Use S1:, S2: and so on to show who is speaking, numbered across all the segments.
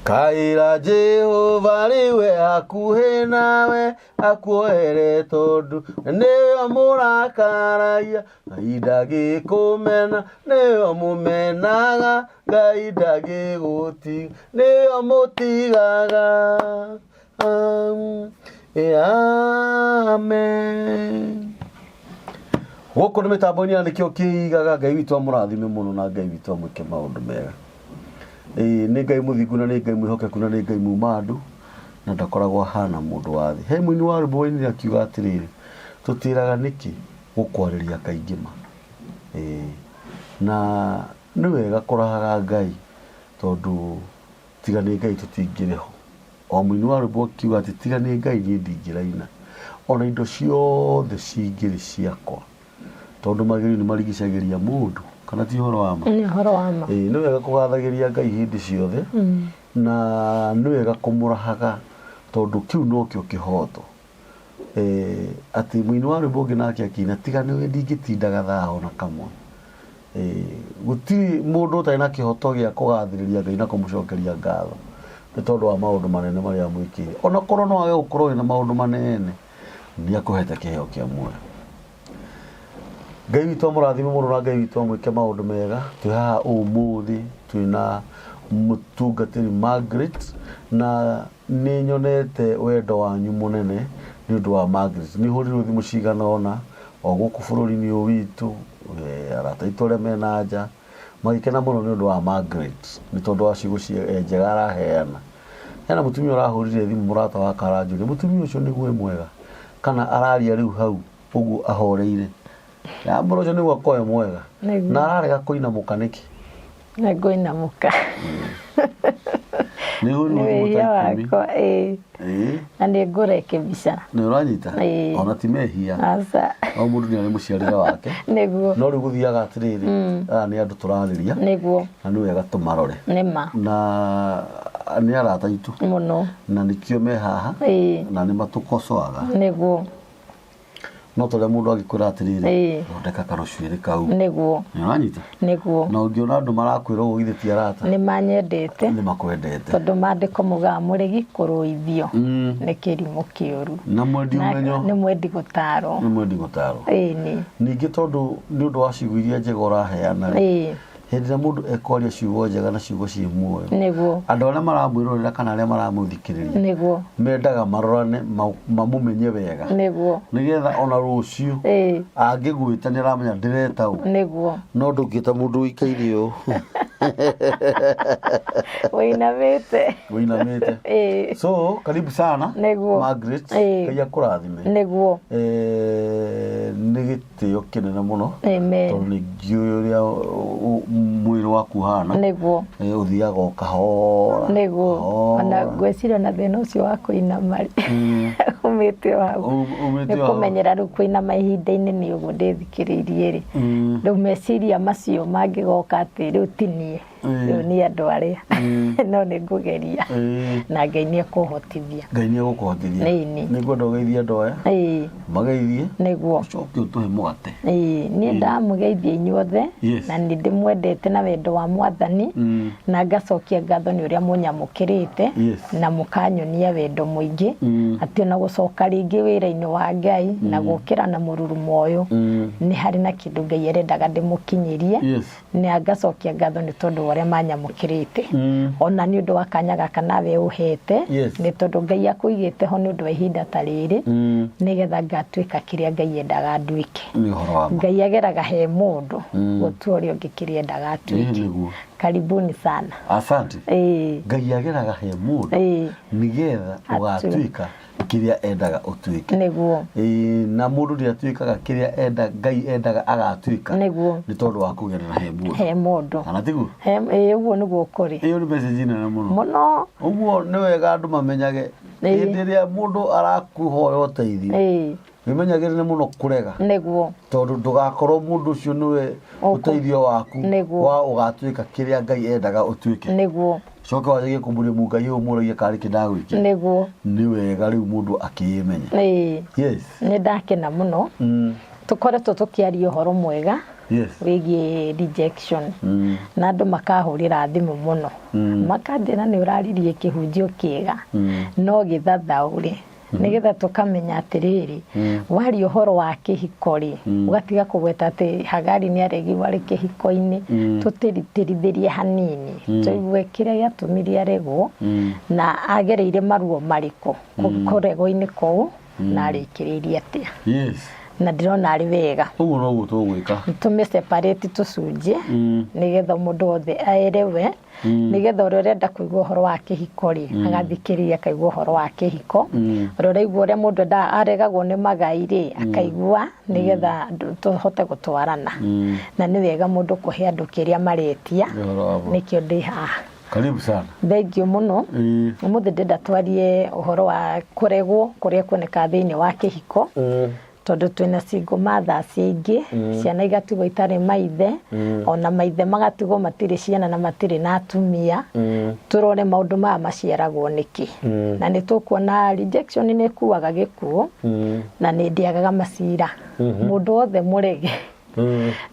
S1: Kaira Jehova liwe hakuhe nawe akuohere tondu niyo murakaragia Ngai ndagĩkũmena niyo mumenaga Ngai ndagĩgũtiga niyo mutigaga. Amen. Gũkũ nĩ mĩtambo-inĩ ya nĩkĩo kĩigaga. Ngai witũ amũrathime mũno na Ngai witũ amwĩke maũndũ mega. Nĩ Ngai mũthingu na nĩ Ngai mwĩhokeku na nĩ Ngai muma andũ na ndakoragwo hana mũndũ wa thĩ. He mũini wa rwĩmbo-inĩ nĩ akiuga atĩrĩrĩ, tũtĩraga nĩkĩ gũkwarĩria kaingĩ ma. Na nĩ wega kũrahaga Ngai tondũ tiga nĩ Ngai tũtingĩrĩ ho. O mũini wa rwĩmbo akiuga atĩ tiga nĩ Ngai niĩ ndingĩraina ona indo ciothe cingĩrĩ ciakwa tondũ magĩrĩru nĩ marigicagĩria mũndũ. Kana ti horo wa ma? Nĩ horo wa ma. Nĩ wega kũgathagĩria Ngai hĩndĩ ciothe na nĩ wega kũmũrahaga tondũ kĩu no kĩo kĩhoto. Atĩ mũini wa rwĩmbo ũngĩ nake akĩina tiga nĩwe ndingĩtindaga thaa ona kamwe. Gũtirĩ mũndũ ũtarĩ na kĩhoto gĩa kũgathĩrĩria Ngai na kũmũcokeria ngatho nĩ tondũ wa maũndũ manene marĩa amwĩkĩire. Ona korwo no wage gũkorwo wĩna maũndũ manene nĩ akũhete kĩheo kĩa muoyo. Ngai witũ amũrathime mũno na Ngai witũ amwĩke maũndũ mega. Twĩ haha ũmũthĩ twĩna mũtungatĩri Margaret na nĩ nyonete wendo wanyu mũnene nĩ ũndũ wa Margaret. Nĩ hũrĩirwo thimũ cigana ona o gũkũ bũrũri-inĩ ũyũ witũ, arata aitũ arĩa mena nja magĩkena mũno nĩ ũndũ wa Margaret nĩ tondũ wa ciugo njega araheana. Hena mũtumia ũrahũrire thimũ mũrata wa karanjũria, mũtumia ũcio nĩguo mwega kana araria rĩu hau ũguo ahoreire. Ya mbura ũcio nĩguo akoe mwega na ararega kũinamũka nĩkĩ?
S2: Nĩ ngũinamũka.
S1: Nĩ
S2: wĩhia wakwa na nĩ ngũrekebisha.
S1: Nĩ ũranyita? Ona ti mehia.
S2: Aca.
S1: O mũndũ nĩ arĩ mũciarĩre wake.
S2: Nĩguo.
S1: No rĩu gũthiaga atĩrĩrĩ, aya nĩ andũ tũrarĩria.
S2: Nĩguo.
S1: Na nĩ wega tũmarore.
S2: Nĩma.
S1: Na nĩ arata aitũ.
S2: Mũno.
S1: Na nĩkĩo me haha na nĩ matũkocoaga.
S2: Nĩguo.
S1: No tũrĩa mũndũ agĩkwĩra atĩrĩrĩ thondeka karũcuĩrĩ kau.
S2: Nĩguo.
S1: Nĩ ũranyita?
S2: Nĩguo.
S1: Na ũngĩona andũ marakwĩra ũguo githĩ ti arata?
S2: Nĩ manyendete.
S1: Nĩ makwendete.
S2: Tondũ maandĩko mugaga mũregi kũrũithio nĩ kĩrimũ kĩũru.
S1: Na mwendi ũmenyo.
S2: Nĩ mwendi gũtaarwo.
S1: Nĩ mwendi gũtaarwo.
S2: Nĩ.
S1: Ningĩ tondũ nĩ ũndũ wa ciugo iria njega ũraheana hĩndĩ ĩrĩa mũndũ ekwaria ciugo njega na ciugo ciĩ muoyo,
S2: nĩguo
S1: andũ arĩa maramwĩrorera kana arĩa maramũthikĩrĩria
S2: nĩguo
S1: mendaga marorane mamũmenye wega,
S2: nĩguo
S1: nĩgetha ona rũciũ angĩgwĩta nĩ aramenya ndĩreta ũ,
S2: nĩguo
S1: no ndũngĩta mũndũ ũikaire ũũ
S2: wĩinamĩte.
S1: So karibu sana Margaret, Ngai akũrathime.
S2: Nĩguo
S1: nĩ gĩtĩo kĩnene mũno
S2: tondũ
S1: nĩ ngĩũĩ ũrĩa mwĩrĩ waku ũhana,
S2: nĩguo
S1: ũthiaga o kahora,
S2: nĩguo ona ngwĩciria na thĩna ũcio wa kũinama umĩte hau nĩ kũmenyera rĩu kũinama ihinda-inĩ nĩ ũguo ndĩthikĩrĩirie rĩ, rĩu meciria macio mangĩgoka atĩ rĩu ti niĩ, rĩu nĩ andũ arĩa no nĩ ngũgeria na Ngai nĩ ekũhotithia.
S1: Ngai nĩ egũkũhotithia. Nĩ ngwenda ũgeithie andũ aya mageithie,
S2: nĩguo
S1: ũcoke ũtũhe mũgate.
S2: Niĩ ndamũgeithia inyuothe na nĩ ndĩmwendete na wendo wa Mwathani na ngacokia ngatho nĩ ũrĩa mũnyamũkĩrĩte na mũkanyonia wendo mũingĩ atĩ ona gũcoka rĩngĩ wĩra-inĩ wa Ngai na gũkĩra na mũrurumo ũyũ nĩ harĩ na kĩndũ Ngai erendaga ndĩmũkinyĩrie, na ngacokia ngatho nĩ tondũ wa ũrĩa manyamũkĩrĩte ona nĩ ũndũ wa kanya gaka nawe ũhete, nĩ tondũ Ngai akũigĩte ho nĩ ũndũ wa ihinda ta rĩrĩ nĩgetha ngatuĩka kĩrĩa Ngai endaga nduĩke. Ngai ageraga he mũndũ gũtua ũrĩa ũngĩ kĩrĩa endaga atuĩke. Karibuni sana.
S1: Asante. Ngai ageraga he mũndũ nĩgetha ũgatuĩka kĩrĩa endaga ũtuĩke.
S2: Nĩguo.
S1: Na mũndũ nĩ atuĩkaga kĩrĩa Ngai endaga agatuĩka nĩ tondũ wa kũgerera he mũndũ. Kana tiguo?
S2: Ũguo nĩguo kũrĩ.
S1: Ĩyo nĩ message nene mũno.
S2: Mũno.
S1: Ũguo nĩ wega andũ mamenyage hĩndĩ ĩrĩa mũndũ arakũhoya ũteithio wĩmenyagĩrĩre mũno kũrega,
S2: nĩguo
S1: tondũ ndũgakorwo mũndũ ũcio nĩwe ũteithio waku wa ũgatuĩka kĩrĩa Ngai endaga ũtuĩke.
S2: Nĩguo.
S1: Coka wagerie kũmũria Ngai ũmũragie karĩ kĩndagwĩkĩra.
S2: Nĩguo.
S1: Nĩ wega rĩu mũndũ akĩĩmenya.
S2: Nĩ ndakena mũno tũkoretwo tũkĩaria ũhoro mwega wĩgiĩ rejection na andũ makahũrĩra thimũ mũno makandĩra nĩ ũraririe kĩhunjio kĩega no gĩthathaũre nĩgetha tũkamenya atĩrĩrĩ waria ũhoro wa kĩhiko rĩ ũgatiga kũgweta atĩ Hagari nĩ aregirwo arĩ kĩhiko-inĩ tũtĩrithĩrie hanini tũigue kĩrĩa gĩatũmire aregwo na agereire maruo marĩkũ kũregwo-inĩ kũu na arĩkĩrĩirie atĩa na ndĩrona arĩ wega
S1: ũguo noguo tũgwĩka
S2: tũmĩ separate tũcunjĩ nĩgetha mũndũ wothe aerewe nĩgetha ũrĩa ũrenda kũigua ũhoro wa kĩhiko rĩ agathikĩrĩria akaigua ũhoro wa kĩhiko ũrĩa ũraigua ũrĩa mũndũ aregagwo nĩ magai rĩ akaigua nĩgetha tũhote gũtwarana na nĩ wega mũndũ kũhe andũ kĩrĩa maretia nĩkĩo ndĩ haha.
S1: Karibu sana.
S2: Thengio mũno ũmũthĩ ndĩrenda twarie ũhoro wa kũregwo kũrĩa kuoneka thĩinĩ wa kĩhiko tondũ twĩna single mothers aingĩ ciana igatigwo itarĩ maithe ona maithe magatigwo matirĩ ciana na matirĩ na atumia tũrore maũndũ maya maciaragwo nĩkĩ na nĩ tũkuona rejection nĩ ĩkuaga gĩkuũ na nĩ ndĩagaga macira mũndũ wothe mũrege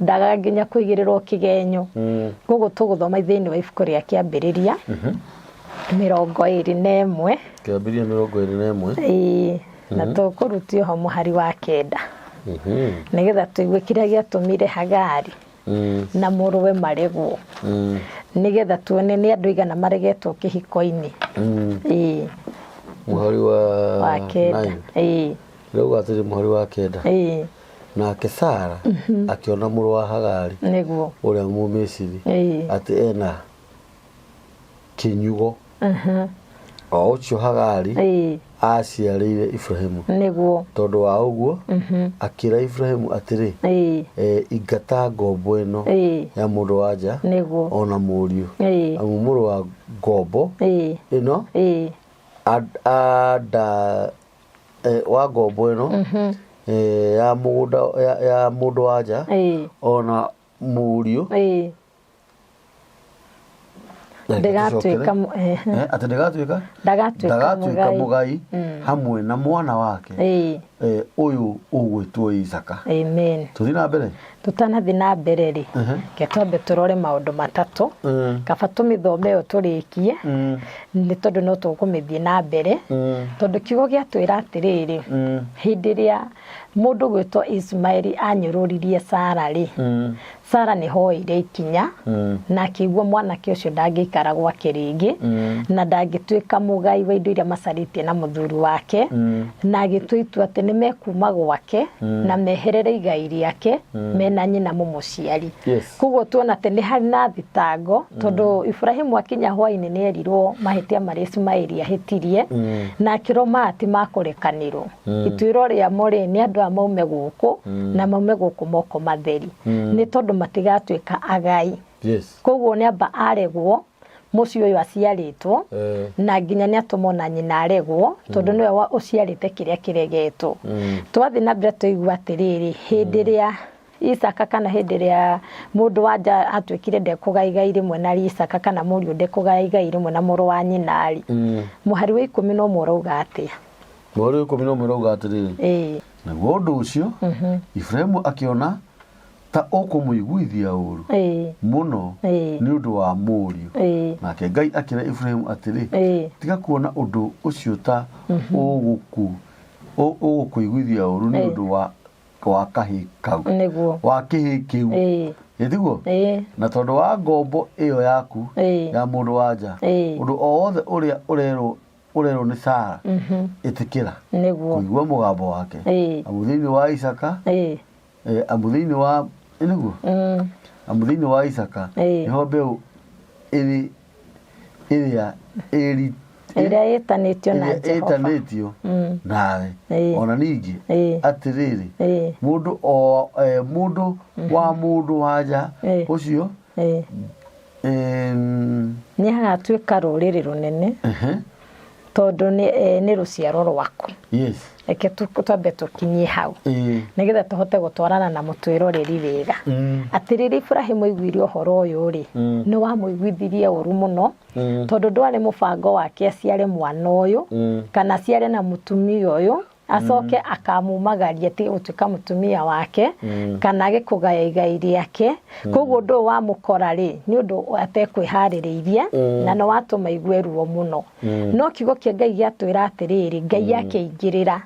S2: ndaga nginya kũigĩrĩrwo kĩgenyo koguo tũgũthoma thĩinĩ wa ibuku rĩa kĩambĩrĩria 21
S1: kĩambĩrĩria 21
S2: na tũkũrutio ho mũhari wa 9 nĩgetha tũigue kĩrĩa gĩatũmire Hagari na mũrũwe maregwo nĩgetha tuone nĩ andũ igana maregetwo kĩhiko-inĩ
S1: mũhari wa 9 rĩu atĩrĩ mũhari wa 9 nake Sara akiona mũrũ wa Hagari
S2: nĩguo
S1: ũrĩa Mũmisiri atĩ ena kĩnyugo o ũcio Hagari aciarĩire Ibrahimu
S2: nĩguo
S1: tondũ wa ũguo akĩra Ibrahimu atĩrĩ ingata ngombo ĩno ya mũndũ wa nja ona mũriũ amu mũrũ wa ngombo ĩno ada wa ngombo ĩno ya mũgũnda ya mũndũ wa nja ona mũriũ
S2: ndagatuĩka
S1: mũgai hamwe na mwana wake ũyũ ũgwĩtwo Isaka.
S2: Amen.
S1: Tũthiĩ na mbere
S2: tũtanathiĩ na mbere rĩ ke twambe tũrore maũndũ matatũ kaba tũmĩthome ĩyo tũrĩkie nĩ tondũ no tũkũmĩthiĩ na mbere tondũ kiugo gĩatwĩra atĩrĩrĩ hĩndĩ ĩrĩa mũndũ gwĩtwo Ismaeli anyũrũririe Sara rĩ Sara nĩ hoire ikinya na akĩigua mwanake ũcio ndangĩikara gwake rĩngĩ na ndangĩtuĩka mũgai wa indo iria macarĩtie na mũthuri wake na agĩtua itua atĩ nĩ mekuma gwake na meherere igai rĩake mena nyina mũmũciari koguo tuona atĩ nĩ harĩ na thitango tondũ Ibrahimu akinya hwainĩ nĩ erirwo mahĩtia marĩa Ismaeli ahĩtirie na akĩroma ati makũrekanĩrwo ituĩro rĩamo rĩ nĩ andũ a maume gũkũ na maume gũkũ moko matheri nĩ tondũ matigatuĩka agai koguo nĩ amba aregwo mũciĩ ũyũ aciarĩtwo na nginya nĩ atũmwo na nyina aregwo tondũ nĩwe ũciarĩte kĩrĩa kĩregetwo twathiĩ na mbere tũigua atĩrĩrĩ hĩndĩ ĩrĩa Isaka kana hĩndĩ ĩrĩa mũndũ wa nja atuĩkire ndekũgaya igai rĩmwe na Isaka kana mũriũ ndekũgaya igai rĩmwe na mũrũ wa nyina rĩ mũhari wa 11 ũrauga atĩa?
S1: Mũhari wa 11 ũrauga atĩrĩrĩ naguo ũndũ ũcio Ibrahimu akĩona ta ũkũmũiguithia ũru mũno nĩ ũndũ wa mũriũ nake Ngai akĩra Ibrahimu atĩrĩ tiga kuona ũndũ ũcio ta ũgũkũiguithia ũru nĩ ũndũ wa kahĩĩ kau wa kĩhĩĩ kĩu ĩtiguo na tondũ wa ngombo ĩyo yaku ya mũndũ wa nja ũndũ o wothe ũrĩa ũrerwo nĩ Sara ĩtĩkĩra kũigua mũgambo wake amu thĩinĩ wa Isaka amu thĩinĩ wa nĩguo amu thĩinĩ wa Isaka nĩho mbeũ ĩrĩa
S2: ĩtanĩtio na Jehova
S1: ĩtanĩtio nawe ona ningĩ atĩrĩrĩ mũndũ mũndũ wa mũndũ wa nja ũcio
S2: nĩ hagatuĩka rũrĩrĩ rũnene tondũ nĩ rũciaro rwaku reke twambe tũkinyie hau nĩgetha tũhote gũtwarana na mũtwĩroreri wega atĩrĩrĩ Ibrahimu aiguire ũhoro ũyũ rĩ nĩ wamũiguithirie ũru mũno tondũ ndwarĩ mũbango wake aciare mwana ũyũ kana aciare na mũtumia ũyũ acoke akamumagaria ti utuika mutumia wake kana agikugaya igai riake koguo ndo wa mukora ri ni undu atekwiharireirie na no watuma igwe ruo muno no kigo kia Ngai giatwira atiriri Ngai akeingirira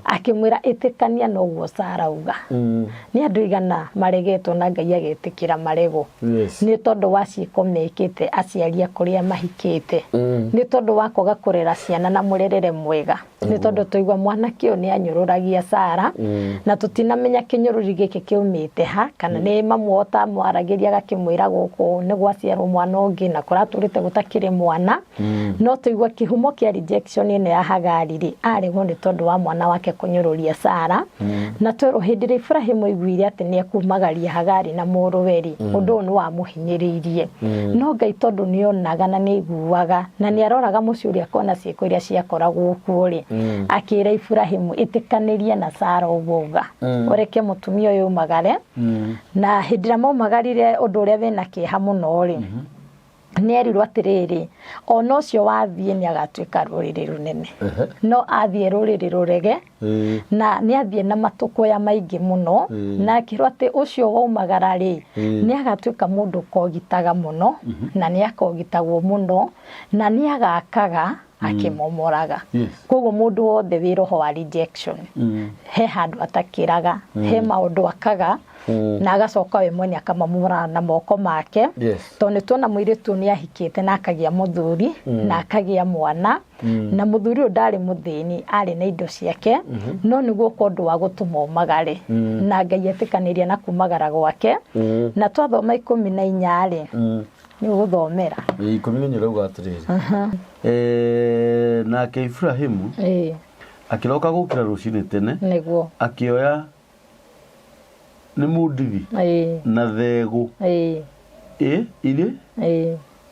S2: akimwira itikania no guo sarauga ni andu igana maregetwo na Ngai agetikira marego ni tondu wa ciiko mekite aciaria kuria mahikite ni tondu wa koga kurera ciana na murerere mwega ni tondu tuigwa mwana kio ni anyururagia Sara na tutinamenya kinyururi giki kiumite ha kana ni mamu ota mwaragiria gakimwira guku ni gwaciarwo mwana ungi na kuraturite gutakire mwana no tuigwa kihumo kia rejection ine ya Hagari ri aregwo ni tondu wa mwana wake kunyururia Sara na twero hindire Ibrahimu igwire ati ni akumagaria Hagari na muruweri undu ni wa muhinyiririe no Ngai tondu ni onaga na ni iguaga na ni aroraga muci uria kona ciiko iria ciakoragwo kuo ri akira Ibrahimu itikanirie na Sara ubuga ureke mutumia uyu magare na hindira magarire undu uria wena kiha muno ri ni erirwo atiriri ono cio wathie ni agatuika ruriri runene no athie ruriri rurege na ni athie na matuko ya maingi muno na kirwo ati ucio waumagara ri ni agatuika mundu kogitaga muno na ni akogitagwo muno na ni agakaga akimomoraga koguo mundu wothe wi roho wa rejection he handu atakiraga he maundu akaga na agacoka we mwene akamamura na moko make tondu tuona mwiritu ni ahikite na akagia muthuri na akagia mwana na muthuri ndari muthini ari na indo ciake no niguo kondu wa gutuma magare na Ngai etikaniria na kumagara gwake na twathoma 14 ri ni guthomera
S1: 14 rauga atiriri na ke Ibrahimu akiroka gukira rucini tene
S2: niguo
S1: akioya ni mudivi na thegu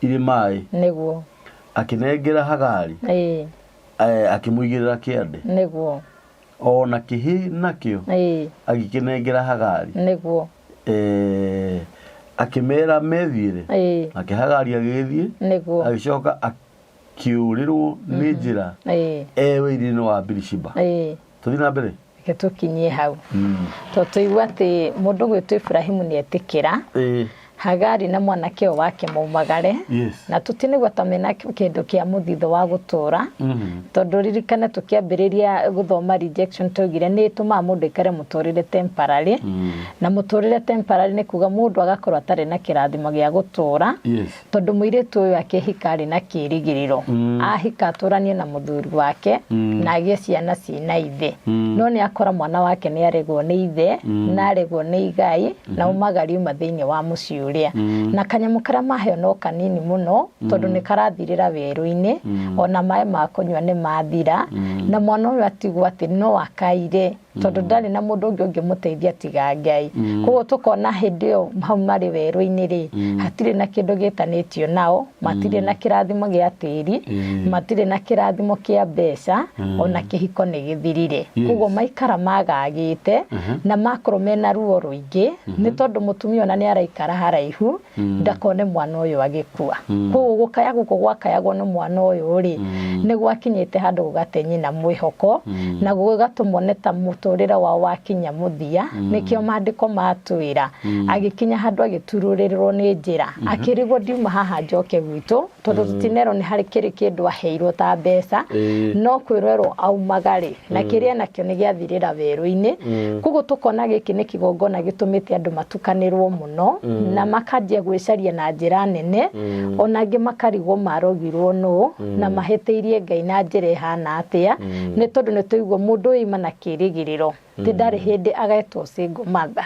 S1: ile mai
S2: niguo
S1: akinengera Hagari akimuigirira kiande
S2: niguo
S1: ona kihi nakio agikinengera Hagari
S2: niguo
S1: akimera methire akihagaria githie
S2: niguo
S1: agicoka akiurirwo ni njira ewe irine wa Birishiba tuthi na mbere
S2: tukinyie hau to tuigwa ati mundu gwitwa Ibrahimu ni etikira Hagari na mwanake wake maumagare na tutinigwa tamena kindu kia muthitho wa gutura tondu ririkana tukiambiriria guthoma rejection tugire ni tuma mundu ikare muturire temporary na muturire temporary ni kuga mundu agakorwo atari na kirathimo gia gutura tondu muiritu uyu akihikari na kirigiriro ahika aturanie na muthuri wake na agie ciana cina ithe no ni akora mwana wake ni aregwo ni ithe na aregwo ni igai na umagari uma thiini wa muciu na kanyamu kara maheo no kanini muno tondu ni karathirira weru-ini ona mae ma kunywa ni mathira na mwana uyu atigwa ati no akaire tondu ndari na mundu ungi muteithia tiga Ngai koguo tukona hindi yo mari weru-ini ri hatire na kindu gitanitio nao matire na kirathimo gia tiri matire na kirathimo kia mbeca ona kihiko ni githirire koguo maikara magagite na makoro mena ruo ruingi ni tondu mutumia ona ni araikara haraihu ndakone mwana uyu agikua koguo gukaya guko gwakayagwo ni mwana uyu ri ni gwakinyite handu gugatenyi na mwihoko na gugatumone ta muturira wa wakinya muthia nikio maandiko matwira agikinya handu agitururirwo ni njira akirigwo ndiuma haha njoke gwitu tondu tutinero ni hari kiri kindu aheirwo ta mbeca no kwirwerwo aumagari na kiria nakio ni giathirira weru-ini koguo tukona giki ni kigongona gitumite andu matukanirwo muno na makanjia gwicaria na njira nene onangi makarigwo marogirwo no na mahetiirie Ngai na njira ihana atia ni tondu ni tuigwo mundu ima na kirigiriro ti ndari hindi agetwo single mother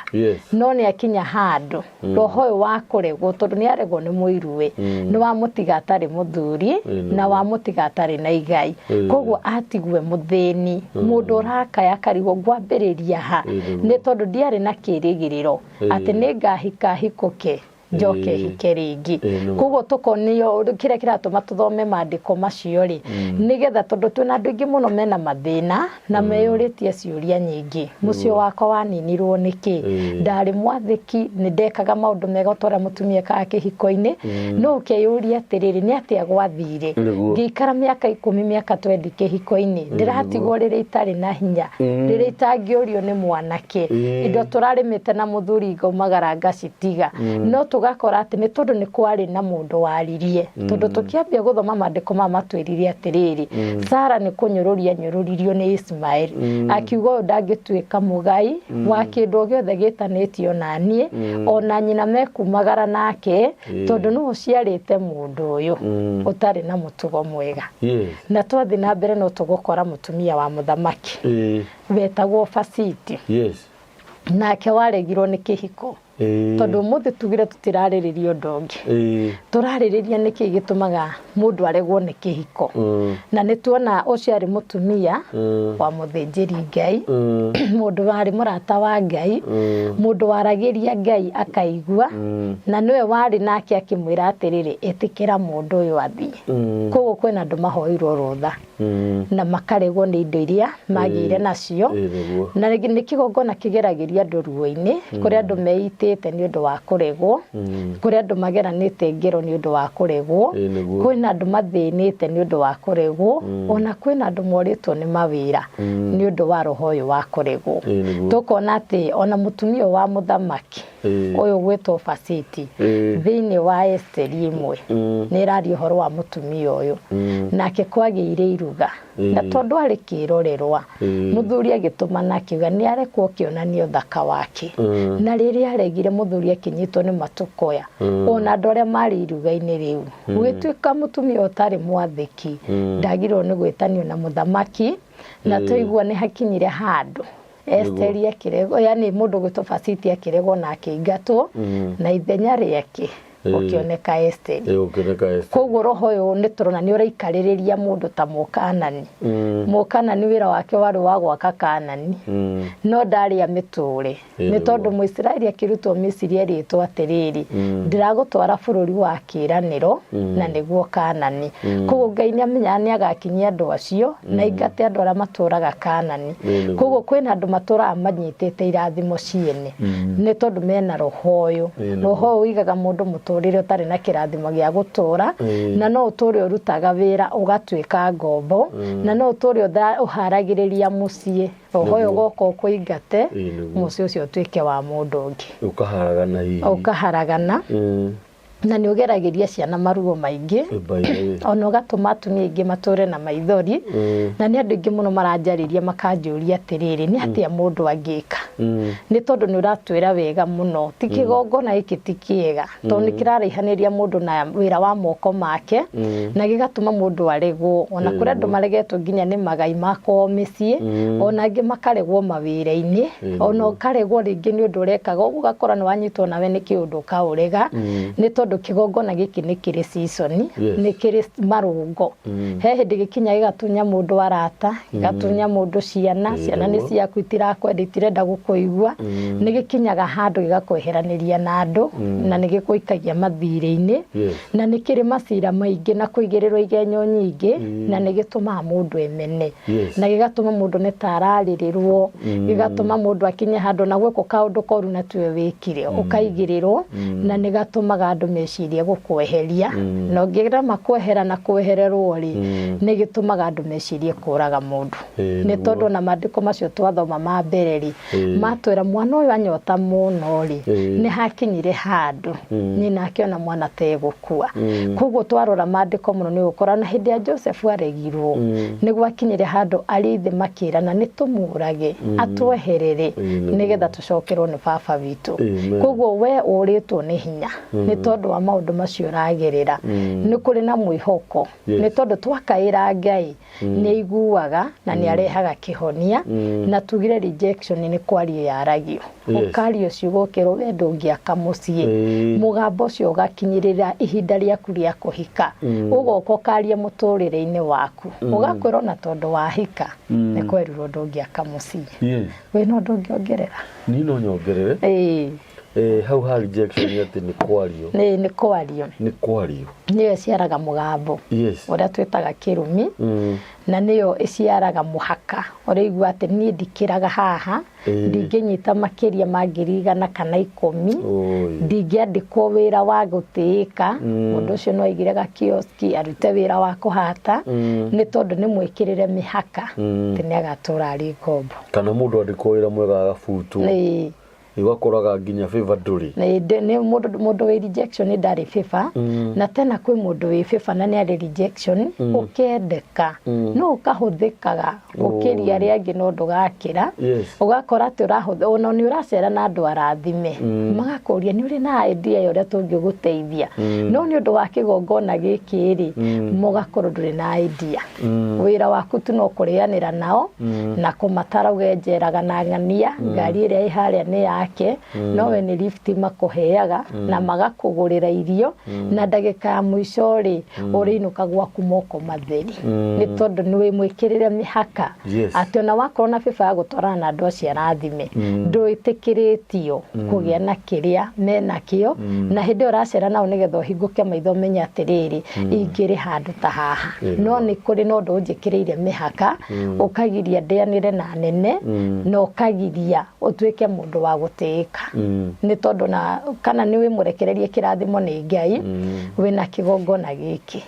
S2: no ni akinya handu roho uyu wa kuregwo tondu ni aregwo ni muiruwe ni wa mutiga atari muthuri na wa mutiga atari na igai koguo atigwe muthini mundu urakaya karigwo gwambiriria ha ni tondu ndiari na kirigiriro ati ni ngahika hikuke njoke hike ringi koguo tukonio kire kiratuma tuthome mandiko macio ri nigetha tondu twina andu ingi muno mena mathina na meyuritie ciuria nyingi mucio wakwa waninirwo niki ndari mwathiki ni ndekaga maundu mega twara mutumia ka kihiko-ini no ukeyuria atiriri ni atia gwathire ngikara miaka 10 miaka 20 kihiko-ini ndiratigwo riri itari na hinya riri itangiurio ni mwanake indo turarimite na muthuri ngaumagara ngacitiga no tugakora ati ni tondu ni kwari na mundu waririe tondu tukiambia guthoma mandiko ma matwiririe atiriri Sara ni kunyururirio ni Ismail akiugo ndangituika mugai wa kindu giothe gitanitio na nie ona nyina mekumagara nake tondu no ciarite mundu uyu utari na mutugo mwega na twathi na mbere no tugukora mutumia wa muthamaki betagwo Fasiti nake waregirwo ni kihiko tondu muthe tugire tutirariririo ndongi turaririria niki gitumaga mundu aregwo ni kihiko na nituona ucio ari mutumia wa muthinjiri Ngai mundu wari murata wa Ngai mundu waragiria Ngai akaigua na niwe wari nake akimwira atiriri etikira mundu uyu athie koguo kwina andu mahoirwo rutha na makaregwo ni indo iria magire nacio na nikigongona kigeragiria andu ruo-ini kuri andu meite ni undu wa kuregwo kuri andu mageranite ngero ni undu wa kuregwo kwina andu mathinite ni undu wa kuregwo ona kwina andu moritwo ni mawira ni undu wa roho uyu wa kuregwo tukona ati ona mutumia wa muthamaki uyu gwetwo Fasiti thiini wa Esteri 1 ni rari uhoro wa mutumia uyu nake kwagiire iruga na tondu ari kirorerwa muthuri agitumana akiuga ni arekwo kionanio thaka wake na riri aregire muthuri akinyitwo ni matukoya ona andu aria mari iruga-ini riu gwituika mutumia utari mwathiki ndagirwo ni gwitanio na muthamaki na tuigua ni hakinyire handu Esteri akirego yani mundu gwitwo Fasiti akirego na akiingatwo na ithenya riake ukioneka Esteri koguo roho uyu ni turona ni uraikariria mundu ta Mukanani Mukanani wira wake wari wa gwaka Kanani no ndari a miture ni tondu Muisiraeli akirutwo Misiri eritwo atiriri ndiragutwara bururi wa kiraniro na niguo Kanani koguo Ngai ni amenya ni agakinyia andu acio na ingate andu aria maturaga Kanani koguo kwina andu matura manyitite irathimo ciene ni tondu mena roho uyu roho uigaga mundu muturire utari na kirathimo gia gutura na no uturi urutaga wira ugatwika ngombo na no uturi uharagiriria mucie roho uyu goko kuingate mucie ucio twike wa mundu ungi ukaharagana na ni ugeragiria ciana maruo maingi ona ugatuma atumia ingi mature na maithori na ni andu ingi muno maranjariria makanjuria atiriri ni atia mundu angika ni tondu ni uratwira wega muno tikigongona iki tikiega tondu kirarihaniria mundu na wira wa moko make na gigatuma mundu aregwo ona kuri andu maregetwo nginya ni magai mako micii ona angi makaregwo mawira-ini ona ukaregwo ringi ni undu urekaga ugakora ni wanyitwo nawe ni kiundu kaurega ni tondu kigongona giki ni kiri season ni kiri marungo he hindi gikinya gigatunya mundu arata gigatunya mundu ciana ni ciaku itirakwenditire ndagukuigua ni gikinyaga handu gigakweheraniria na andu na ni gikuikagia mathire-ini na ni kiri macira maingi na kuigirirwo igenyo nyingi na ni gituma mundu emene na gigatuma mundu ni tararirirwo gigatuma mundu akinye handu na gweko kaundu koru na tuwe wikire ukaigirirwo na ni gatumaga andu mecirie gukweheria no ngira makwehera na kwehererwo ri ni gitumaga andu mecirie kuraga mundu ni tondu na mandiko macio twathoma ma mbereri matwira mwana uyu anyota muno ri ni hakinyire handu ni nakiona mwana tegukua koguo twarora mandiko muno ni gukora na hindi ya Joseph aregirwo ni gwakinyire handu arithe makirana ni tumurage atweherere nigetha tucokerwo ni baba witu koguo we uritwo ni hinya ni tondu wa maundu macio ragerera ni kuri na mwihoko ni tondu twakaira Ngai ni iguaga na ni arehaga kihonia na tugire rejection ni kwario ya ragio ukario ciugo kero wendo ngiaka mucie mugambo cio gakinyirira ihinda riaku ria kuhika ugoko karia muturire-ini waku ugakwirwo na tondu wahika ni kwerirwo ndungiaka mucie we no ndungiongerera
S1: ni no nyongerere hau ha rejection ati ni kwario
S2: ni kwario niyo ciaraga mugambo uria twitaga kirumi na niyo iciaraga muhaka uraigua ati ni ndikiraga haha ndinginyita makiria mangirigana kana 10 ndingiandikwo wira wa gutiika mundu ucio no aigiraga kioski arute wira wa kuhata ni tondu ni mwikirire mihaka tene agatura ari ngombo
S1: kana mundu andikwo wira mwega agafutu iwakoraga nginya favor nduri
S2: ni mundu wi rejection ndari favor na tena kwi mundu wi favor na ni ari rejection ukendeka no ukahuthikaga ukiria ri angi no ndugakira ugakora ati urahutha ona ni uracera na andu arathime magakuria ni uri na idea ya uria tungiguteithia no ni undu wa kigongona giki ri mugakorwo nduri na idea wira waku tu no kurianira nao na kumatara ugenjeraga na ngania ngari iria iharia ni ya nowe ni lift makuheaga na magakugurira irio na ndagika ya mwisho ri urinuka gwaku moko matheri ni tondu ni wi mwikirire mihaka ati ona wakorwo na biba ya gutwarana na andu acio arathime nduitikiritio kugia na kiria mena kio na hindi uracera nao nigetha uhinguke maitho menya atiriri ingiri handu ta haha no ni kuri no ndu njikiriire mihaka ukagiria ndianire na nene no ukagiria utuike mundu wa gutiika ni tondu na kana ni wi murekererie kirathimo ni Ngai wina kigongona giki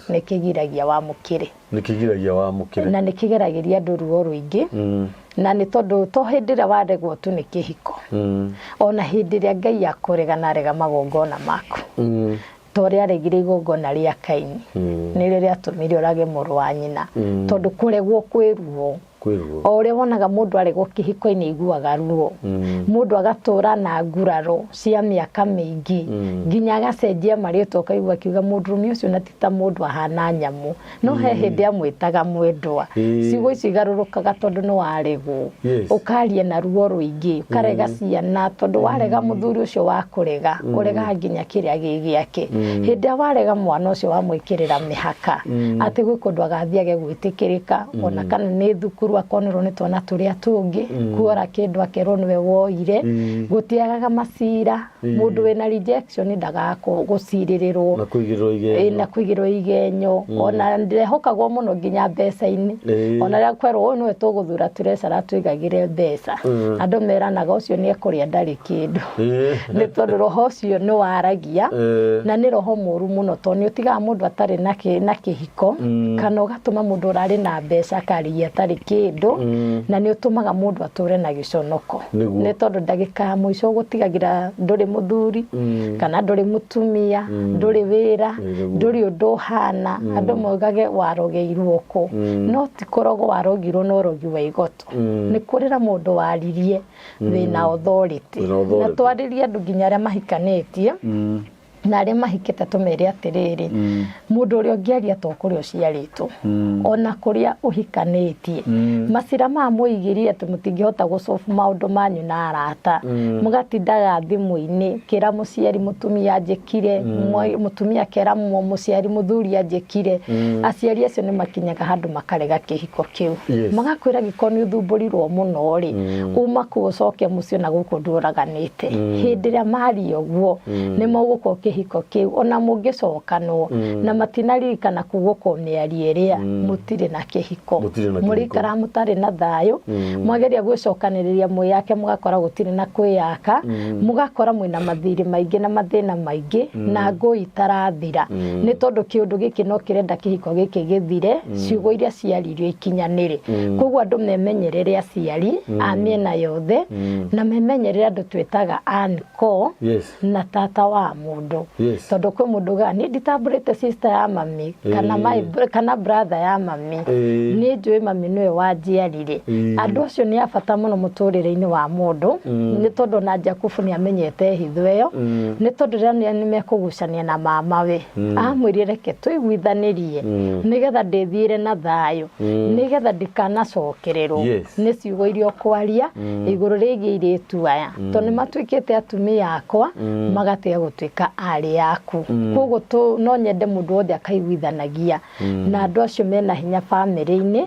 S2: ni kigiragia wa mukire na ni kigeragiria andu ruo ruingi na ni tondu to hindira waregwo tu ni kihiko ona hindira Ngai akurega rega magongona maku toria regire igongona ria Kaini ni riria atumire urage muru wa nyina tondu kuregwo kwiruo ore wonaga mundu aregwo kihiko-ini iguaga ruo mundu agatura na nguraro cia miaka mingi nginya agacenjia marĩtwa ukaigua kiuga mundurumi ucio na tita mundu ahana nyamu no he hindi amwitaga mwendwa ciugo ici igarurukaga tondu no aregwo ukaria na ruo ruingi ukarega ciana tondu warega muthuri ucio wa kurega urega nginya kiria gigiake hindi warega mwana ucio wa mwikirira mihaka ati gwi kundu agathiage gwitikirika ona kana ni thukuru akonerwo ni twana turia tungi kuora kindu akerwo niwe woire gutiagaga macira mundu wina rejection ndagako guciririrwo na kuigirwo igenyo ona ndirehokagwo muno nginya mbeca-ini ona ria kwerwo niwe tuguthura turecera tuigagire mbeca andu meranaga ucio ni ekuria ndari kindu ni tondu roho ucio ni waragia na ni roho muru muno tondu utigaga mundu atari na kihiko kana ugatuma mundu urari na mbeca akarigia atari kindu na ni utumaga mundu ature na giconoko ni tondu ndagika ya mwisho gutigagira nduri muthuri kana nduri mutumia nduri wira nduri undu hana andu mogage warogeirwo ku no ti korogo warogirwo no rogi wa igoto ni kurira mundu waririe wina authority na twaririe andu nginya aria mahikanitie na aria mahikite tumere atiriri mundu uria ungiaria to kuria uciaritwo ona kuria uhikanitie macira ma muigirie ati mutingihota gucofu maundu manyu na arata mugatindaga thimu-ini kira muciari mutumia anjikire mutumia kera muciari muthuri anjikire aciari acio ni makinyaga handu makarega kihiko kiu magakwira gikoni uthumburirwo muno ri uma kucokia mucio na guku nduraganite hindi ria mari ogwo ni moguko kihiko kiu ona mungicokanwo na matinaririkana kuguko miari iria mutire na kihiko murikara mutari na thayo mwageria gwicokaniriria mwi yake mugakora gutire na kwiyaka mugakora mwina mathiri maingi na mathina maingi na ngui itarathira ni tondu kiundu giki no kirenda kihiko giki githire ciugo iria ciaririo ikinyanire koguo andu memenyerere aciari a miena yothe na memenyerere andu twitaga anko na tata wa mundu tondu kwi mundu gani nditamburite sister ya mami kana brother ya mami ni njui mami niwe wanjiarire andu acio ni abata muno muturire-ini wa mundu ni tondu na Jakubu ni amenyete hitho iyo ni tondu ria ni mekugucania na mama we amwirire reke tuiguithanirie nigetha ndithire na thayo nigetha ndikanacokererwo ni ciugo irio kwaria iguru rigie iritu aya tondu matwikite atumia akwa magatia gutwika thabarĩ yaku koguo no nyende mũndũ wothe akaiguithanagia na andũ acio mena hinya bamĩrĩ-inĩ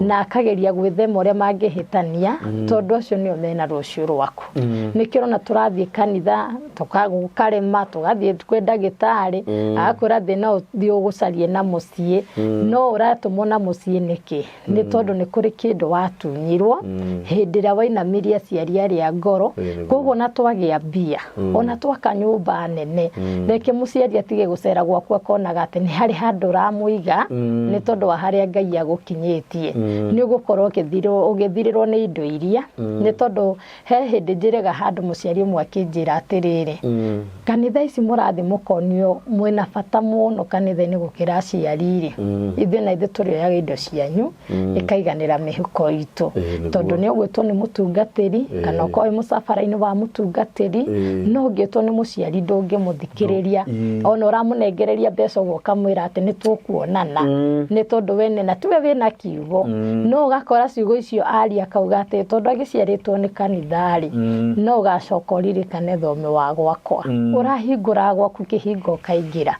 S2: na akageria gwĩthema ũrĩa mangĩhĩtania tondũ acio nĩo mena rũciũ rwaku. Nĩkĩo ona tũrathiĩ kanitha tũkarema tũgathiĩ kwĩ ndagĩtarĩ agakwĩra thĩna ũthiĩ ũgũcarie na mũciĩ no ũratũmwo na mũciĩ nĩkĩ? Nĩ tondũ nĩ kũrĩ kĩndũ watunyirwo hĩndĩ ĩrĩa wainamĩria aciari arĩa ngoro. Koguo na twagĩa mbia ona twaka nyũmba nene reke mũciari atige gũcera gwaku akonaga atĩ nĩ harĩ handũ ũramũiga nĩ tondũ wa harĩa Ngai agũkinyĩtie nĩ ũgũkorwo ũgĩthirĩrwo nĩ indo iria. Nĩ tondũ he hĩndĩ njĩraga handũ mũciari ũmwe akĩnjĩra atĩrĩrĩ kanitha ici mũrathiĩ mũkonio mwĩna bata mũno kanitha-inĩ gũkĩra aciari-rĩ ithuĩ na ithuĩ tũrĩoyaga indo cianyu ĩkaiganĩra mĩhuko itũ tondũ nĩ ũgwĩtwo nĩ mũtungatĩri kana ũkorwo wĩ mũcabara-inĩ wa mũtungatĩri no ũngĩtwo nĩ mũciari ndũngĩmũthikĩrĩria ona ũramũnengereria mbeca ũguo ũkamwĩra atĩ nĩ tũkuonana nĩ tondũ we na tiwe wĩna kiugo no ũgakora ciugo icio aria akauga atĩ tondũ agĩciarĩtwo nĩ kanitha-rĩ no ũgacoka ũririkane thome wa gwakwa ũrahingũra gwaku kĩhingo ũkaingĩra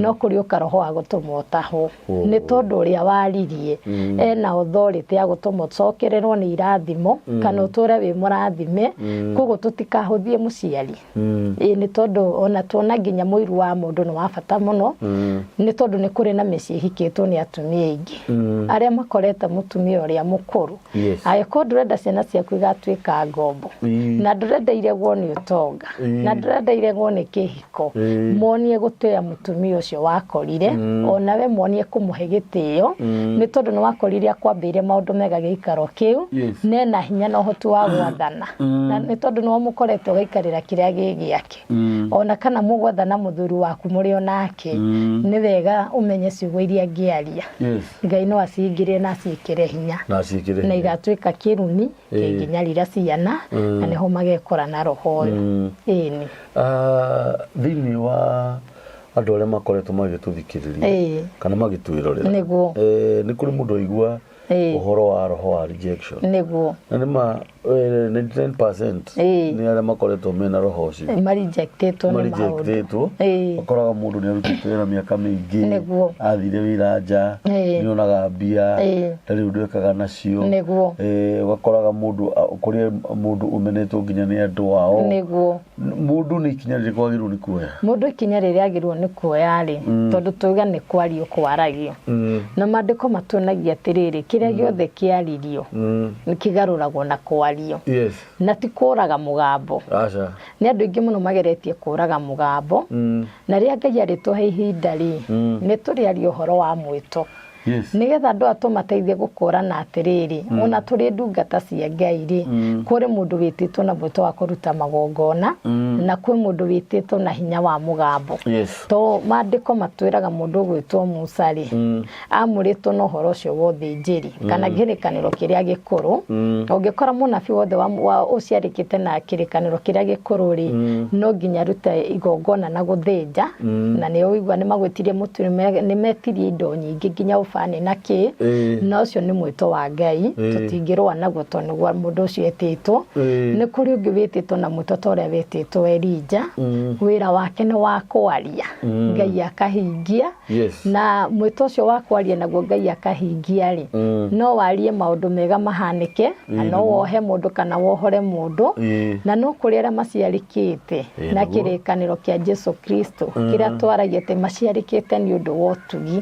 S2: no kũrĩ ũkaroho wa gũtũma ũtahwo nĩ tondũ ũrĩa waririe ena authority ya gũtũma ũcokererwo nĩ irathimo kana ũtũre wĩ mũrathime. Koguo tũtikahũthie mũciari nĩ tondũ ona tuona nginya mũiru wa mũndũ nĩ wa bata mũno nĩ tondũ nĩ kũrĩ na mĩciĩ ĩhikĩtwo nĩ atumia aingĩ arĩa makorete mũtumia ũrĩa mũkũrũ angĩkorwo ndũrenda ciana ciaku igatuĩka ngombo na ndũrenda iregwo nĩ ũtonga na ndũrenda iregwo nĩ kĩhiko monie gũtĩĩa mũtumia ũcio wakorire ona we monie kũmũhe gĩtĩo nĩ tondũ nĩ wakorire akwambĩire maũndũ mega gĩikaro kĩu nena hinya na ũhoti wa gwathana na nĩ tondũ nĩ mũkorete ũgaikarĩra kĩrĩa gĩgĩake ona kana mũgwathana mũthuri waku mũrĩ onake nĩ wega ũmenye ciugo iria angĩaria Ngai no acingĩre na aciĩkĩre hinya na igatuĩka kĩrumi kĩnginyarĩra ciana na nĩho magekora na roho ũyũ. Ĩni
S1: thĩinĩ wa andũ arĩa makoretwo magĩtũthikĩrĩria kana magĩtwĩrorera nĩ kũrĩ mũndũ aigua ũhoro wa roho wa rejection
S2: nĩguo
S1: na nĩma 99% nĩ arĩa makoretwo mena roho ũcio
S2: marejectĩtwo nĩ
S1: maũndũ ũkoraga mũndũ nĩ arutĩte wĩra mĩaka mĩingĩ athire wĩra nja nĩ onaga mbia rĩu ndwĩkaga nacio ũgakoraga mũndũ ũmenetwo nginya nĩ andũ ao mũndũ nĩ ikinya rĩrĩkũ agĩrĩirwo nĩ kuoya? Mũndũ
S2: ikinya rĩrĩa agĩrĩirwo nĩ kuoya-rĩ tondũ tuga nĩ kwario kwaragio na maandĩko matuonagia atĩrĩrĩ kĩrĩa gĩothe kĩaririo nĩ kĩgarũragwo na kwario na ti kũraga mũgambo. Nĩ andũ aingĩ mũno mageretie kũraga mũgambo na rĩrĩa Ngai arĩtũhe ihinda-rĩ nĩ tũrĩaria ũhoro wa mwĩto nĩgetha andũ atũmateithie gũkũrana atĩrĩrĩ ona tũrĩ ndungata cia Ngai-rĩ kũrĩ mũndũ wĩtĩtwo na mwĩto wa kũruta magongona na kwĩ mũndũ wĩtĩtwo na hinya wa mũgambo. To maandĩko matwĩraga mũndũ gwĩtwo Musa-rĩ amũrĩtwo na ũhoro ũcio wa ũthĩnjĩri kana kĩrĩkanĩro kĩrĩa gĩkũrũ. Ũngĩkora mũnabii wothe ũciarĩkĩte na kĩrĩkanĩro kĩrĩa gĩkũrũ-rĩ no nginya rute igongona na gũthĩnja na nĩ ũigua nĩ magwĩtirie mũtumia nĩ metirie indo nyingĩ nginya na kĩ na ũcio nĩ mwĩto wa Ngai tũtingĩrũa naguo tondũ nĩguo mũndũ ũcio etĩtwo. Nĩ kũrĩ ũngĩ wĩtĩtwo na mwĩto ta ũrĩa wĩtĩtwo Elija wĩra wake nĩ wa kwaria Ngai akahingia na mwĩto ũcio wa kwaria naguo Ngai akahingia-rĩ no warie maũndũ mega mahanĩke na no wohe mũndũ kana wohore mũndũ na no kũrĩ arĩa maciarĩkĩte na kĩrĩkanĩro kĩa Jesu Kristo kĩrĩa twaragia atĩ maciarĩkĩte nĩ ũndũ wa ũtugi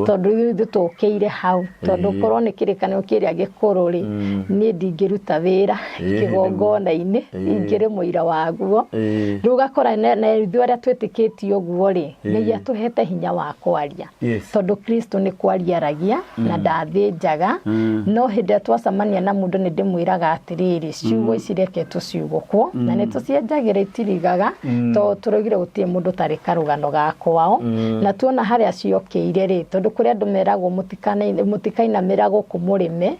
S2: tondũ tũkĩire hau tondũ korwo nĩ kĩrĩkanĩro kĩrĩa gĩkũrũ-rĩ niĩ ndingĩruta wĩra kĩgongona-inĩ ingĩrĩ mũira waguo. Rĩu ũgakora na ithuĩ arĩa twĩtĩkĩtie ũguo-rĩ nĩ atũhete hinya wa kwaria tondũ Kristo nĩ kwaria aragia na ndathĩnjaga no hĩndĩ ĩrĩa twacemania na mũndũ nĩ ndĩmwĩraga atĩrĩrĩ ciugo ici reke tũciugũkwo na nĩ tũcienjagĩra itirigaga tondũ tũraugire gũtirĩ mũndũ tarĩ karũgano ga kwao na tuona harĩa ciokĩire-rĩ tondũ kũrĩ andũ meragwo mũtikainamĩra gũkũ mũrĩme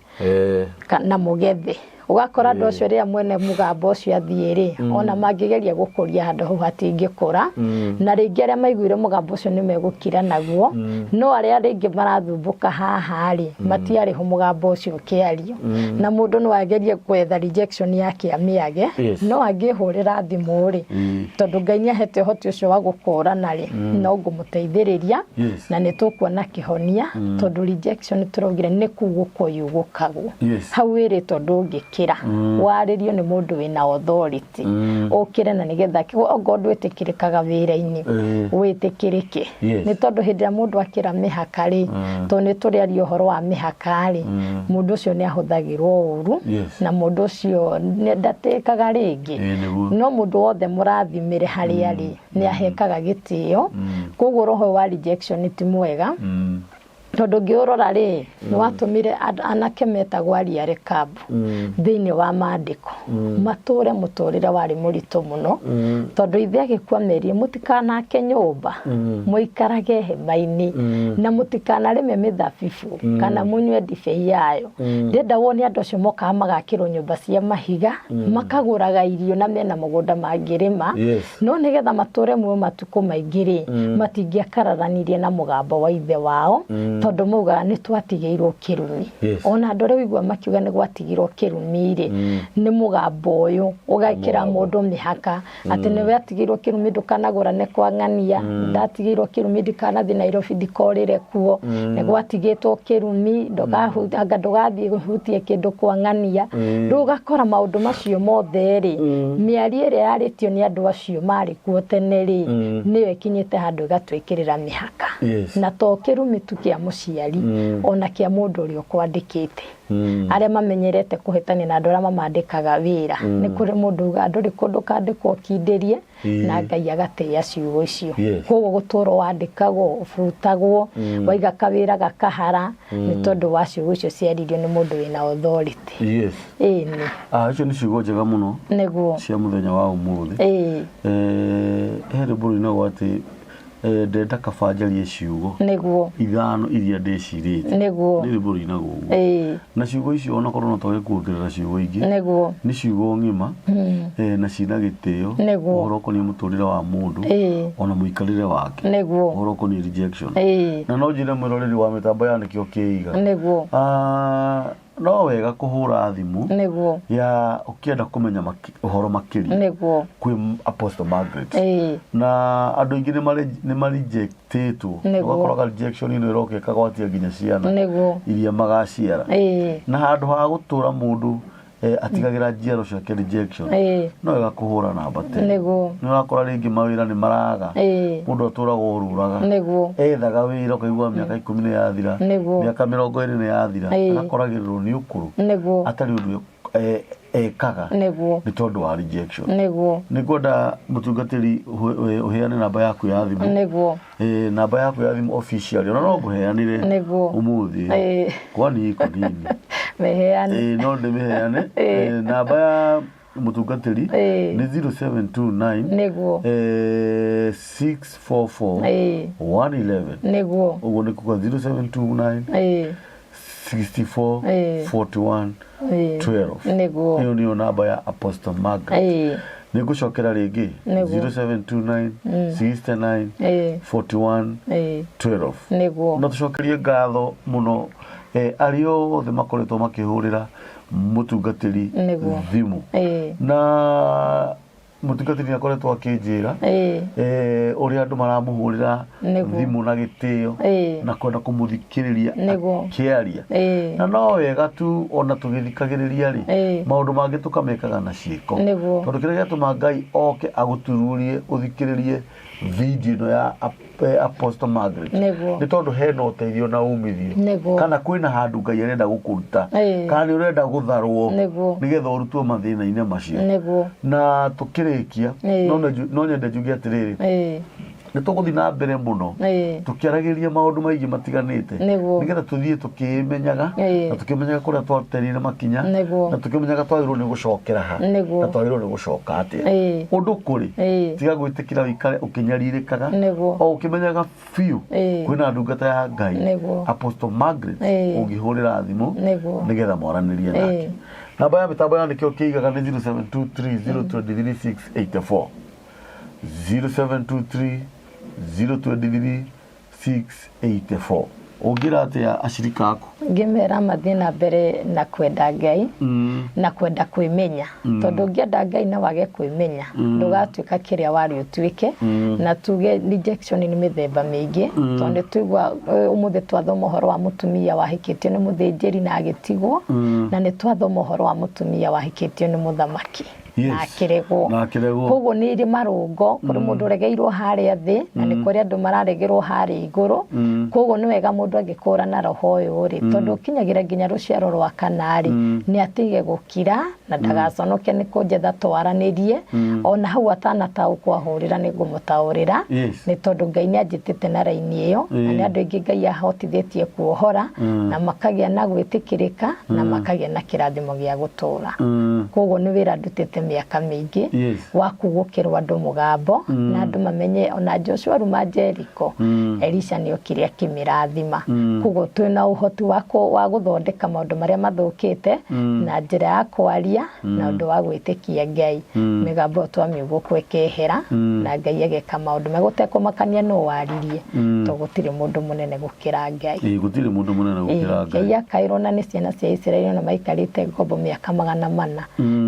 S2: na mũgethe ugakora ndo cio ria mwene mugambo cio athiiri ona mangigeria gukuria handu hau hatingikura na ringi aria maiguire mugambo ucio ni megukira naguo no aria ringi marathumbuka haha ri matiari ho mugambo ucio kiario na mundu no agerie kwetha rejection yake amiage no angihurira thimu ri tondu Ngai ni ahete hoti ucio wa gukorana ri no ngumuteithiriria na nitukuona kihonia tondu rejection turogire ni kugukoyu gukagwo hau iri tondu ngikira waririo ni mundu wina authority ukire na nigetha God witikirikaga wira-ini witikirike ni tondu hindi ya mundu akira mihaka ri to ni turi ari uhoro wa mihaka ri mundu ucio ni ahuthagirwo uru na mundu ucio ni ndatekaga ringi no mundu wothe murathimire hari ari ni ahekaga gitio koguo roho wa rejection ti mwega tondu ngiurora ri ni watumire anake metagwo aria Rekabu thiini wa maandiko mature muturire wari murito muno tondu ithe agikua merie mutikanake nyumba muikarage hema-ini na mutikana rime mithabibu kana munywe ndibei yayo ndenda woni andu acio mokaga magakirwo nyumba cia mahiga makaguraga irio na mena mugunda mangirima no nigetha mature muo matuko maingiri matingiakararanirie na mugambo wa ithe wao tondu muga ni twatigeirwo kirumi ona ndore wigwa makiuga ni gwatigirwo kirumi ri ni mugambo uyu ugakira mundu mihaka ati ni watigirwo kirumi ndukanagura ne kwa ng'ania ndatigirwo kirumi ndikanathi Nairobi ndikorire kuo ni gwatigitwo kirumi ndugathie guhutie kindu kwa ng'ania ndugakora maundu macio mothe ri miari ire yaritio ni andu acio mari kuo tene ri niwe kinyite handu igatwikirira mihaka na to kirumi tukia muciari ona kia mundu uri kwandikite aria mamenyerete kuhitania na andu aria mamandikaga wira ni kuri mundu nduri kundu kandikwo kindirie na Ngai agateia ciugo icio koguo guturo wandikagwo ufurutagwo waiga kawira gakahara ni tondu wa ciugo icio ciaririo ni mundu wina authority ni
S1: icio ni ciugo njega muno
S2: niguo
S1: cia muthenya wa umuthi here buru no wati ndenda kabanjarie ciugo
S2: niguo
S1: ithano iria ndicirite
S2: niguo
S1: ni buru inaguo na ciugo icio ona korwo no twage kuongerera ciugo ingi
S2: niguo
S1: ni ciugo ngima na cina gitio uhoro koni muturire wa mundu ona muikarire wake
S2: niguo
S1: uhoro koni rejection na no njire mwiroreri wa mitambo ya nikio kiiga
S2: niguo
S1: no wega kuhura thimu
S2: niguo
S1: ya ukienda kumenya uhoro makiri
S2: niguo
S1: kwi Apostle Margaret na andu ingi ni marejectitwo ugakoraga rejection ino irokeka gwatia nginya ciana iria magaciara na handu ha gutura mundu atigagira njiaro ciake rejection no wega kuhura namba te ni wakora ringi mawira ni maraga mundu aturagwo ururaga ethaga wira ukaigua miaka 10 ni yathira miaka 20 ni yathira agakoragirwo ni ukuru atari undu ekaga ni tondu wa rejection ni kwenda mutungatiri uheane namba yaku ya thimu namba yaku ya thimu officially ona no nguheanire umuthi kwani iko nini
S2: meheane
S1: no ndimiheane namba ya mutungatiri ni 0729
S2: niguo
S1: 644 111
S2: niguo
S1: ugo ni kwa 0729 64 41 12
S2: niguo
S1: hiyo ndio namba ya Apostle Margaret nigucokera ringi 0729 69 41 12
S2: niguo
S1: no tucokerie ngatho muno ario othe makoretwo makihurira mutungatiri thimu na mutungatiri akoretwo akinjira uri andu maramuhurira thimu na gitio na kwenda kumuthikiriria kiaria na no wega tu ona tugithikagiriria ri maundu mangi tukamekaga na ciiko tondu kire gatuma Ngai oke agutururie uthikiririe video no ya Apostle Margaret ni tondu hena uteithio na umithio kana kwina handu Ngai arenda gukuruta kana urenda gutharwo nigetha urutwo mathina-ine macio na tukirikia no nyende njuge atiriri ni tuguthi na mbere muno tukiaragiria maundu maingi matiganite nigetha tuthie tukimenyaga na tukimenyaga kuria twaterire makinya na tukimenyaga twagirwo ni gucokera ha na twagirwo ni gucoka atia undu kuri tiga gwitikira wikare ukinyaririkaga o ukimenyaga fiu kwina ndungata ya Ngai Apostle Margaret ungihurira thimu nigetha mwaranirie nake namba ya mitambo ya nikio kiigaga ni 0723023684 0723023684 Ugira atia ashirika ako
S2: ngimera mathie na mbere na kwenda Ngai na kwenda kwimenya tondu ngienda Ngai na wage kwimenya ndugatuika kiria wari utuike na tuge rejection ni mithemba mingi tondu tuigwa umuthi twathoma uhoro wa mutumia wahikitio ni muthinjiri na agitigwo na ni twathoma uhoro wa mutumia wahikitio ni muthamaki na kiregwo koguo ni iri marungo kuri mundu uregeirwo haria thi na ni kuri andu mararegerwo haria iguru koguo ni wega mundu agikura na roho uyu ri tondu kinyagira nginya ruciaro rwa kanari ni atige gukira na ndagaconoke ni kunjetha twaranirie ona hau atanataukwo ahurira ni ngumutaurira ni tondu Ngai ni anjitite na raini iyo na ni andu ingi Ngai ahotithitie kuohora na makagia na gwitikirika na makagia na kirathimo gia gutura koguo ni wira ndutite miaka mingi wa kugukirwa andu mugambo na andu mamenye ona Joshua ruma Jericho Elisha ni okire akimirathima koguo twina uhoti wa guthondeka maundu maria mathukite na njira ya kwaria na undu wa gwitikia Ngai migambo twamiugo kwekehera na Ngai ageka maundu megutekumakania no waririe to gutire mundu munene gukira Ngai
S1: gutire mundu munene gukira Ngai
S2: Ngai akairona ni ciana cia Israeli na maikarite ngombo miaka 400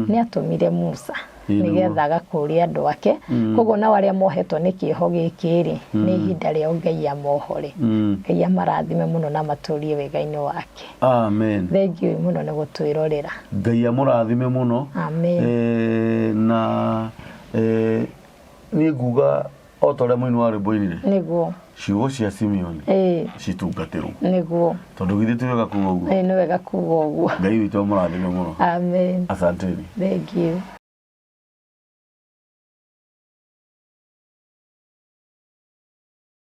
S2: ni atumire Musa nigetha agakuria andu ake koguo na waria mohetwo ni kieho gikiri ni ihinda ria Ngai amohore Ngai amarathime muno na maturie wega-ini wake
S1: amen
S2: thank you muno ni gutwirorera
S1: Ngai amurathime muno
S2: amen
S1: na ni nguga otore mwinu wari boinire
S2: niguo
S1: ciugo cia Simeon citungatirwo
S2: niguo
S1: tondu githi tuwega kuga uguo
S2: ni wega kuga uguo
S1: Ngai witu amurathime muno
S2: amen
S1: asanteni
S2: thank you